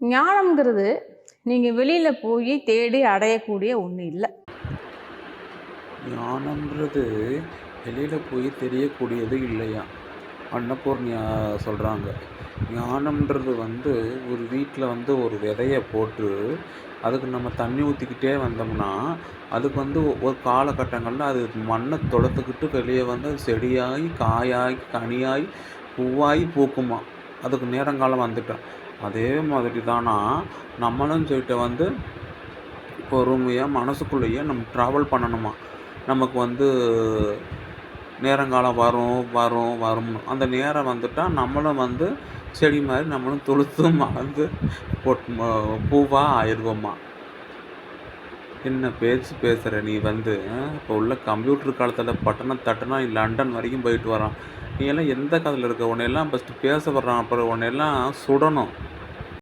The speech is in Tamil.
ஞானம்ங்கிறது நீங்கள் வெளியில் போய் தேடி அடையக்கூடிய ஒன்று இல்லை. ஞானம்ன்றது வெளியில் போய் தெரியக்கூடியது இல்லையா? அன்னபூர்ணியா சொல்கிறாங்க. ஞானம்ன்றது ஒரு வீட்டில் ஒரு விதைய போட்டு அதுக்கு நம்ம தண்ணி ஊற்றிக்கிட்டே வந்தோம்னா அதுக்கு ஒரு காலகட்டங்களில் அது மண்ணை தொலைத்துக்கிட்டு வெளியே அது செடியாகி காயாகி கனியாகி பூவாகி பூக்குமா. அதுக்கு நேரங்காலம் வந்துட்டோம். அதே மாதிரி தானா நம்மளும் சொல்லிட்டு பொறுமையாக மனசுக்குள்ளேயே நம்ம ட்ராவல் பண்ணணுமா. நமக்கு நேரங்காலம் வரும் வரும் வரும்னு அந்த நேரம் வந்துட்டால் நம்மளும் செடி மாதிரி நம்மளும் துளுத்து மலர்ந்து பூவாக ஆயிடுவோம்மா. என்ன பேச்சு பேசுகிற நீ இப்போ உள்ள கம்ப்யூட்டர் காலத்தில் பட்டணம் தட்டுனா நீ லண்டன் வரைக்கும் போயிட்டு வரான். நீ எல்லாம் எந்த காலத்தில் இருக்க? உன்னையெல்லாம் ஃபஸ்ட்டு பேச வர்றான், அப்புறம் உன்னையெல்லாம் சுடணும்.